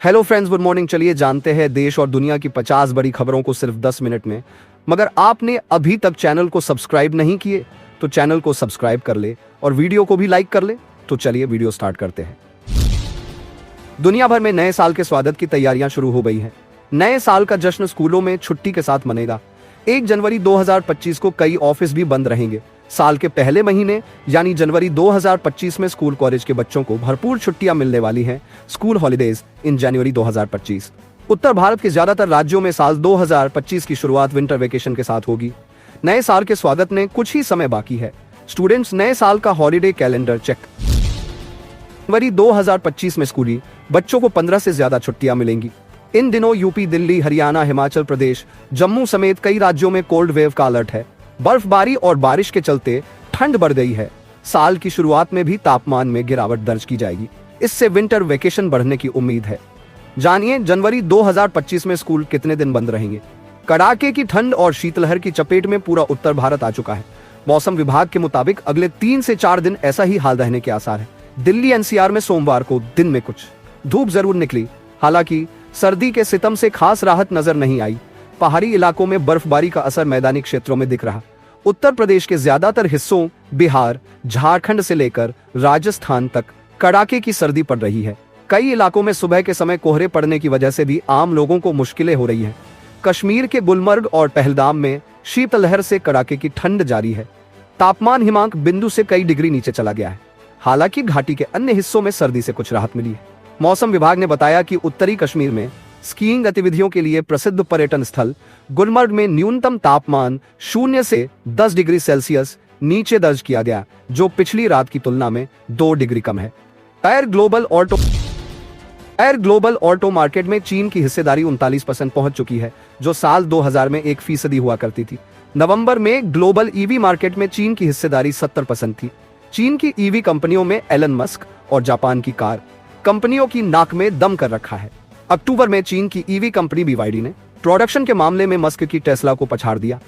Hello friends, good morning. चलिए जानते हैं देश और दुनिया की 50 बड़ी खबरों को सिर्फ 10 मिनट में। मगर आपने अभी तक चैनल को सब्सक्राइब नहीं किए तो चैनल को सब्सक्राइब कर ले और वीडियो को भी लाइक कर ले। तो चलिए वीडियो स्टार्ट करते हैं। दुनिया भर में नए साल के स्वागत की तैयारियां शुरू हो गई हैं। नए साल का जश्न स्कूलों में छुट्टी के साथ मनेगा। 1 जनवरी 2025 को कई ऑफिस भी बंद रहेंगे। साल के पहले महीने यानी जनवरी 2025 में स्कूल कॉलेज के बच्चों को भरपूर छुट्टियां मिलने वाली हैं। स्कूल हॉलिडेज इन जनवरी 2025। उत्तर भारत के ज्यादातर राज्यों में साल 2025 की शुरुआत विंटर वेकेशन के साथ होगी। नए साल के स्वागत में कुछ ही समय बाकी है। स्टूडेंट्स नए साल का हॉलिडे कैलेंडर चेक। जनवरी 2025 में स्कूली बच्चों को 15 से ज्यादा छुट्टियां मिलेंगी। इन दिनों यूपी, दिल्ली, हरियाणा, हिमाचल प्रदेश, जम्मू समेत कई राज्यों में कोल्ड वेव का अलर्ट है। बर्फबारी और बारिश के चलते ठंड बढ़ गई है। साल की शुरुआत में भी तापमान में गिरावट दर्ज की जाएगी। इससे विंटर वेकेशन बढ़ने की उम्मीद है। जानिए जनवरी 2025 में स्कूल कितने दिन बंद रहेंगे। कड़ाके की ठंड और शीतलहर की चपेट में पूरा उत्तर भारत आ चुका है। मौसम विभाग के मुताबिक अगले 3 से 4 दिन ऐसा ही हाल रहने के आसार है। दिल्ली एनसीआर में सोमवार को दिन में कुछ धूप जरूर निकली। हालांकि सर्दी के सितम से खास राहत नजर नहीं आई। पहाड़ी इलाकों में बर्फबारी का असर मैदानी क्षेत्रों में दिख रहा। उत्तर प्रदेश के ज्यादातर हिस्सों, बिहार, झारखंड से लेकर राजस्थान तक कड़ाके की सर्दी पड़ रही है। कई इलाकों में सुबह के समय कोहरे पड़ने की वजह से भी आम लोगों को मुश्किलें हो रही हैं। कश्मीर के गुलमर्ग और पहलगाम में शीतलहर से कड़ाके की ठंड जारी है। तापमान हिमांक बिंदु से कई डिग्री नीचे चला गया है। हालांकि घाटी के अन्य हिस्सों में सर्दी से कुछ राहत मिली है। मौसम विभाग ने बताया कि उत्तरी कश्मीर में स्कीइंग गतिविधियों के लिए प्रसिद्ध पर्यटन स्थल गुलमर्ग में न्यूनतम तापमान 0 से 10 डिग्री सेल्सियस नीचे दर्ज किया गया, जो पिछली रात की तुलना में 2 डिग्री कम है। एयर ग्लोबल ऑटो मार्केट में चीन की हिस्सेदारी 39% पहुंच चुकी है, जो साल 2000 में 1% हुआ करती थी। नवंबर में ग्लोबल ईवी मार्केट में चीन की हिस्सेदारी 70% थी। चीन की ईवी कंपनियों में एलन मस्क और जापान की कार कंपनियों की नाक में दम कर रखा है। अक्टूबर में चीन की ईवी कंपनी BYD ने प्रोडक्शन के मामले में मस्क की टेस्ला को पछाड़ दिया।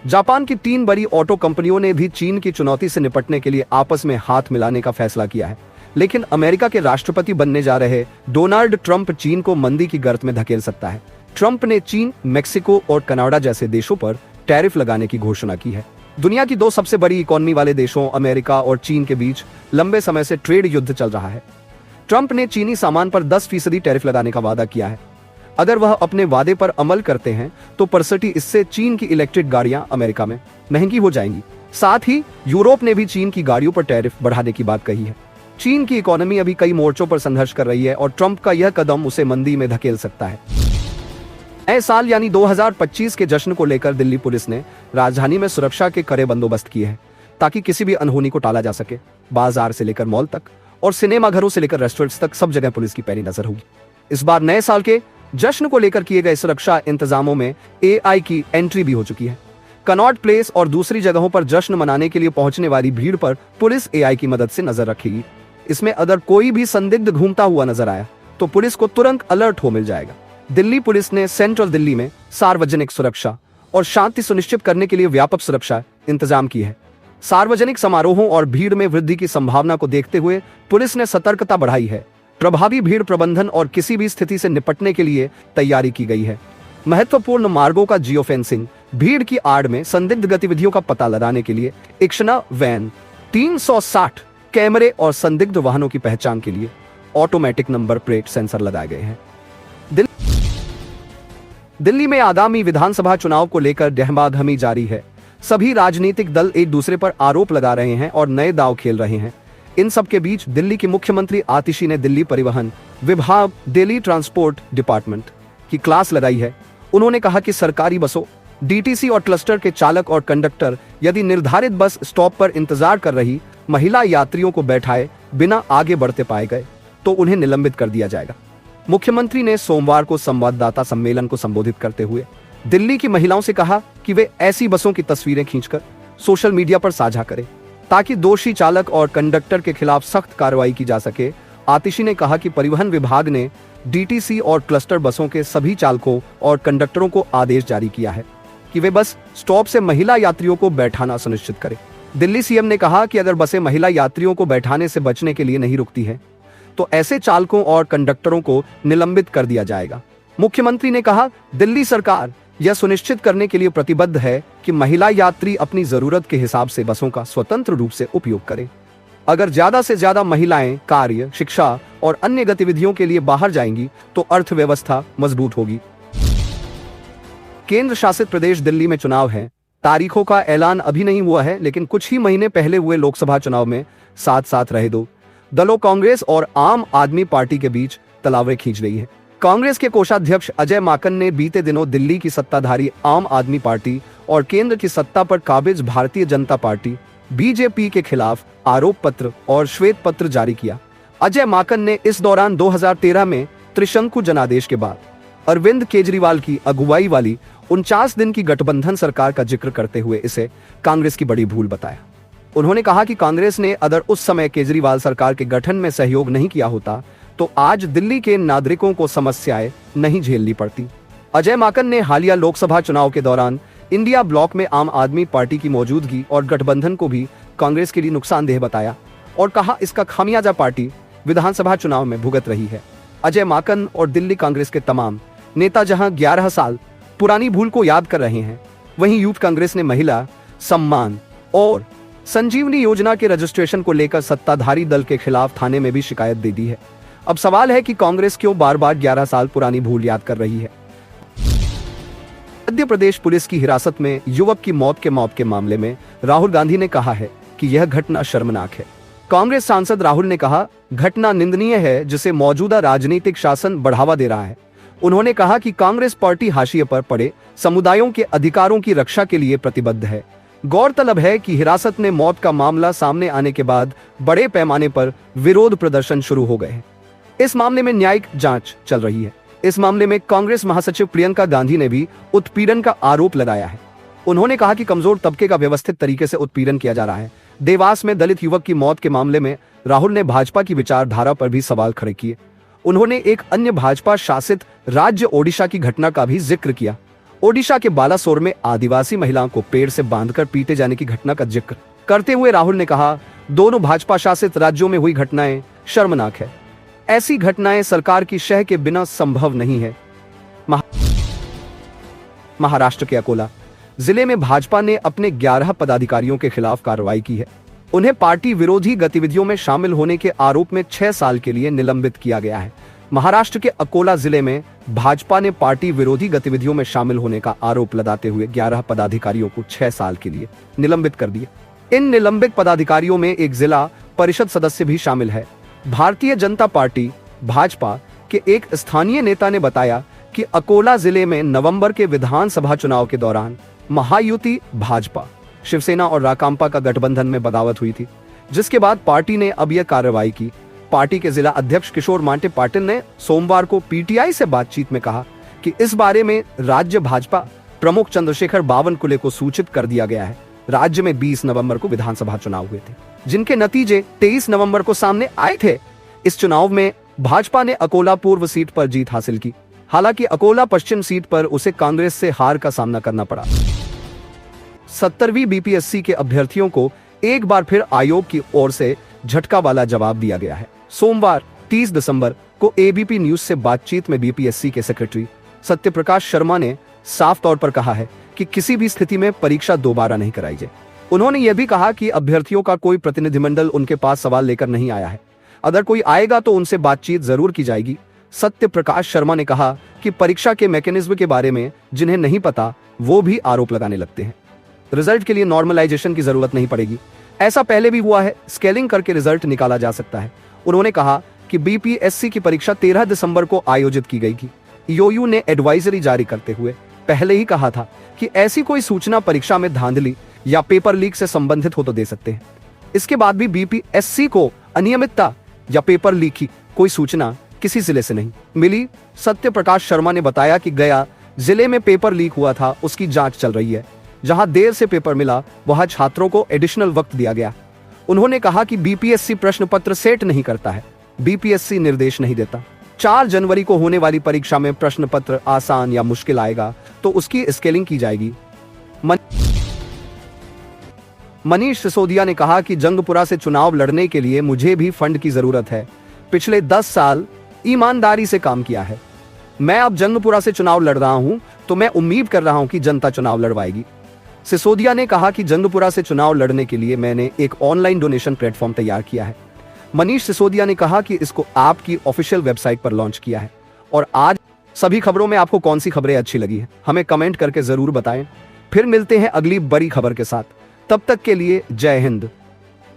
जापान की 3 बड़ी ऑटो कंपनियों ने भी चीन की चुनौती से निपटने के लिए आपस में हाथ मिलाने का फैसला किया है। लेकिन अमेरिका के राष्ट्रपति बनने जा रहे डोनाल्ड ट्रंप चीन को मंदी की गर्त में धकेल सकता है। ट्रंप ने चीन, मेक्सिको और कनाडा जैसे देशों पर टैरिफ लगाने की घोषणा की है। दुनिया की 2 सबसे बड़ी इकोनॉमी वाले देशों अमेरिका और चीन के बीच लंबे समय से ट्रेड युद्ध चल रहा है। ट्रंप ने चीनी सामान पर 10% टैरिफ लगाने का वादा किया है। अगर वह अपने वादे पर अमल करते हैं तो परसटी इससे चीन की इलेक्ट्रिक गाड़ियां अमेरिका में महंगी हो जाएंगी। साथ ही यूरोप ने भी चीन की गाड़ियों पर टैरिफ बढ़ाने की बात कही है। चीन की इकोनॉमी अभी कई मोर्चों पर संघर्ष कर रही है और ट्रंप का यह कदम उसे मंदी में धकेल सकता है। नए साल यानी 2025 के जश्न को लेकर दिल्ली पुलिस ने राजधानी में सुरक्षा के कड़े बंदोबस्त किए हैं, ताकि किसी भी अनहोनी को टाला जा सके। बाजार से लेकर मॉल तक और सिनेमा घरों से लेकर रेस्टोरेंट्स तक सब जगह पुलिस की पैनी नजर होगी। इस बार नए साल के जश्न को लेकर किए गए सुरक्षा इंतजामों में AI की एंट्री भी हो चुकी है। कनॉट प्लेस और दूसरी जगहों पर जश्न मनाने के लिए पहुंचने वाली भीड़ पर पुलिस AI की मदद से नजर रखेगी। इसमें अगर कोई भी संदिग्ध घूमता हुआ नजर आया तो पुलिस को तुरंत अलर्ट हो मिल जाएगा। दिल्ली पुलिस ने सेंट्रल दिल्ली में सार्वजनिक सुरक्षा और शांति सुनिश्चित करने के लिए व्यापक सुरक्षा इंतजाम की है। सार्वजनिक समारोहों और भीड़ में वृद्धि की संभावना को देखते हुए पुलिस ने सतर्कता बढ़ाई है। प्रभावी भीड़ प्रबंधन और किसी भी स्थिति से निपटने के लिए तैयारी की गई है। महत्वपूर्ण मार्गों का जियो फेंसिंग, भीड़ की आड़ में संदिग्ध गतिविधियों का पता लगाने के लिए इक्शना वैन, 360 कैमरे और संदिग्ध वाहनों की पहचान के लिए ऑटोमेटिक नंबर प्लेट सेंसर लगाए गए हैं। दिल्ली में आगामी विधानसभा चुनाव को लेकर डहमाधमी जारी है। सभी राजनीतिक दल एक दूसरे पर आरोप लगा रहे हैं और नए दांव खेल रहे हैं। इन सब के बीच दिल्ली की मुख्यमंत्री आतिशी ने दिल्ली परिवहन विभाग, दिल्ली ट्रांसपोर्ट डिपार्टमेंट की क्लास लगाई है। उन्होंने कहा कि सरकारी बसों, DTC और क्लस्टर के चालक और कंडक्टर यदि निर्धारित बस स्टॉप पर इंतजार कर रही महिला यात्रियों को बैठाए बिना आगे बढ़ते पाए गए तो उन्हें निलंबित कर दिया जाएगा। मुख्यमंत्री ने सोमवार को संवाददाता सम्मेलन को संबोधित करते हुए दिल्ली की महिलाओं से कहा कि वे ऐसी बसों की तस्वीरें खींचकर सोशल मीडिया पर साझा करें ताकि दोषी चालक और कंडक्टर के खिलाफ सख्त कार्रवाई की जा सके। आतिशी ने कहा कि परिवहन विभाग ने DTC और क्लस्टर बसों के सभी चालकों और कंडक्टरों को आदेश जारी किया है कि वे बस स्टॉप से महिला यात्रियों को बैठाना सुनिश्चित करें। दिल्ली CM ने कहा कि अगर बसें महिला यात्रियों को बैठाने से बचने के लिए नहीं रुकती हैं तो ऐसे चालकों और कंडक्टरों को निलंबित कर दिया जाएगा। मुख्यमंत्री ने कहा, दिल्ली सरकार यह सुनिश्चित करने के लिए प्रतिबद्ध है कि महिला यात्री अपनी जरूरत के हिसाब से बसों का स्वतंत्र रूप से उपयोग करें। अगर ज्यादा से ज्यादा महिलाएं कार्य, शिक्षा और अन्य गतिविधियों के लिए बाहर जाएंगी तो अर्थव्यवस्था मजबूत होगी। केंद्र शासित प्रदेश दिल्ली में चुनाव है। तारीखों का ऐलान अभी नहीं हुआ है, लेकिन कुछ ही महीने पहले हुए लोकसभा चुनाव में साथ साथ रहे दो दलों कांग्रेस और आम आदमी पार्टी के बीच तलवारें खींच रही है। कांग्रेस के कोषाध्यक्ष अजय माकन ने बीते दिनों दिल्ली की सत्ताधारी आम आदमी पार्टी और केंद्र की सत्ता पर काबिज भारतीय जनता पार्टी बीजेपी के खिलाफ आरोप पत्र और श्वेत पत्र जारी किया। अजय माकन ने इस दौरान 2013 में त्रिशंकु जनादेश के बाद अरविंद केजरीवाल की अगुवाई वाली 49 दिन की गठबंधन सरकार का जिक्र करते हुए इसे कांग्रेस की बड़ी भूल बताया। उन्होंने कहा कि कांग्रेस ने अगर उस समय केजरीवाल सरकार के गठन में सहयोग नहीं किया होता तो आज दिल्ली के नागरिकों को समस्याएं नहीं झेलनी पड़ती। अजय माकन ने हालिया लोकसभा चुनाव के दौरान इंडिया ब्लॉक में आम आदमी पार्टी की मौजूदगी और गठबंधन को भी कांग्रेस के लिए नुकसानदेह बताया और कहा, इसका खामियाजा पार्टी विधानसभा चुनाव में भुगत रही है। अजय माकन और दिल्ली कांग्रेस के तमाम नेता जहां 11 साल पुरानी भूल को याद कर रहे हैं, वहीं यूथ कांग्रेस ने महिला सम्मान और संजीवनी योजना के रजिस्ट्रेशन को लेकर सत्ताधारी दल के खिलाफ थाने में भी शिकायत दे दी है। अब सवाल है कि कांग्रेस क्यों बार बार 11 साल पुरानी भूल याद कर रही है। मध्य प्रदेश पुलिस की हिरासत में युवक की मौत के मामले में राहुल गांधी ने कहा है कि यह घटना शर्मनाक है। कांग्रेस सांसद राहुल ने कहा, घटना निंदनीय है जिसे मौजूदा राजनीतिक शासन बढ़ावा दे रहा है। उन्होंने कहा कि कांग्रेस पार्टी हाशिए पर पड़े समुदायों के अधिकारों की रक्षा के लिए प्रतिबद्ध है। गौरतलब है कि हिरासत में मौत का मामला सामने आने के बाद बड़े पैमाने पर विरोध प्रदर्शन शुरू हो गए हैं। इस मामले में न्यायिक जांच चल रही है। इस मामले में कांग्रेस महासचिव प्रियंका गांधी ने भी उत्पीड़न का आरोप लगाया है। उन्होंने कहा कि कमजोर तबके का व्यवस्थित तरीके से उत्पीड़न किया जा रहा है। देवास में दलित युवक की मौत के मामले में राहुल ने भाजपा की विचारधारा पर भी सवाल खड़े किए। उन्होंने एक अन्य भाजपा शासित राज्य ओडिशा की घटना का भी जिक्र किया। ओडिशा के बालासोर में आदिवासी महिलाओं को पेड़ से बांधकर पीटे जाने की घटना का जिक्र करते हुए राहुल ने कहा, दोनों भाजपा शासित राज्यों में हुई घटनाएं शर्मनाक है। ऐसी घटनाएं सरकार की शह के बिना संभव नहीं है। महाराष्ट्र के अकोला जिले में भाजपा ने अपने 11 पदाधिकारियों के खिलाफ कार्रवाई की है। उन्हें पार्टी विरोधी गतिविधियों में शामिल होने के आरोप में 6 साल के लिए निलंबित किया गया है। महाराष्ट्र के अकोला जिले में भाजपा ने पार्टी विरोधी गतिविधियों में शामिल होने का आरोप लगाते हुए 11 पदाधिकारियों को 6 साल के लिए निलंबित कर दिया। इन निलंबित पदाधिकारियों में एक जिला परिषद सदस्य भी शामिल है। भारतीय जनता पार्टी भाजपा के एक स्थानीय नेता ने बताया कि अकोला जिले में नवंबर के विधानसभा चुनाव के दौरान महायुति भाजपा, शिवसेना और राकांपा का गठबंधन में बगावत हुई थी, जिसके बाद पार्टी ने अब यह कार्रवाई की। पार्टी के जिला अध्यक्ष किशोर मांटे पाटिल ने सोमवार को पीटीआई से बातचीत में कहा कि इस बारे में राज्य भाजपा प्रमुख चंद्रशेखर बावनकुले को सूचित कर दिया गया है। राज्य में 20 नवंबर को विधानसभा चुनाव हुए थे, जिनके नतीजे 23 नवंबर को सामने आए थे। इस चुनाव में भाजपा ने अकोला पूर्व सीट पर जीत हासिल की। हालांकि अकोला पश्चिम सीट पर उसे कांग्रेस से हार का सामना करना पड़ा। 70वीं बीपीएससी के अभ्यर्थियों को एक बार फिर आयोग की ओर से झटका वाला जवाब दिया गया है। सोमवार 30 दिसंबर को एबीपी न्यूज से बातचीत में बीपीएससी के सेक्रेटरी सत्यप्रकाश शर्मा ने साफ तौर पर कहा है कि किसी भी स्थिति में परीक्षा दोबारा नहीं कराई जाए। उन्होंने यह भी कहा कि अभ्यर्थियों का कोई प्रतिनिधिमंडल उनके पास सवाल लेकर नहीं आया है। अगर कोई आएगा तो उनसे बातचीत जरूर की जाएगी। सत्यप्रकाश शर्मा ने कहा कि परीक्षा के मैकेनिज्म के बारे में जिन्हें नहीं पता वो भी आरोप लगाने लगते हैं। रिजल्ट के लिए नॉर्मलाइजेशन की जरूरत नहीं पड़ेगी। ऐसा पहले भी हुआ है, स्केलिंग करके रिजल्ट निकाला जा सकता है। उन्होंने कहा कि बीपीएससी की परीक्षा 13 दिसंबर को आयोजित की गई थी। ईओयू ने एडवाइजरी जारी करते हुए पहले ही कहा था कि ऐसी कोई सूचना परीक्षा में धांधली या पेपर लीक से संबंधित हो तो दे सकते हैं। इसके बाद भी बीपीएससी को अनियमितता या पेपर लीक की कोई सूचना किसी जिले से नहीं मिली। सत्यप्रकाश शर्मा ने बताया कि गया जिले में पेपर लीक हुआ था, उसकी जांच चल रही है। जहां देर से पेपर मिला वहां छात्रों को एडिशनल वक्त दिया गया। उन्होंने कहा कि बीपीएससी प्रश्न पत्र सेट नहीं करता है, बीपीएससी निर्देश नहीं देता। 4 जनवरी को होने वाली परीक्षा में प्रश्न पत्र आसान या मुश्किल आएगा तो उसकी स्केलिंग की जाएगी। मनीष सिसोदिया ने कहा कि जंगपुरा से चुनाव लड़ने के लिए मुझे भी फंड की जरूरत है। पिछले 10 साल ईमानदारी से काम किया है। मैं अब जंगपुरा से चुनाव लड़ रहा हूं, तो मैं उम्मीद कर रहा हूं कि जनता चुनाव लड़वाएगी। सिसोदिया ने कहा कि जंगपुरा से चुनाव लड़ने के लिए मैंने एक ऑनलाइन डोनेशन प्लेटफॉर्म तैयार किया है। मनीष सिसोदिया ने कहा कि इसको आपकी ऑफिशियल वेबसाइट पर लॉन्च किया है। और आज सभी खबरों में आपको कौन सी खबरें अच्छी लगी है, हमें कमेंट करके जरूर बताएं। फिर मिलते हैं अगली बड़ी खबर के साथ। तब तक के लिए जय हिंद।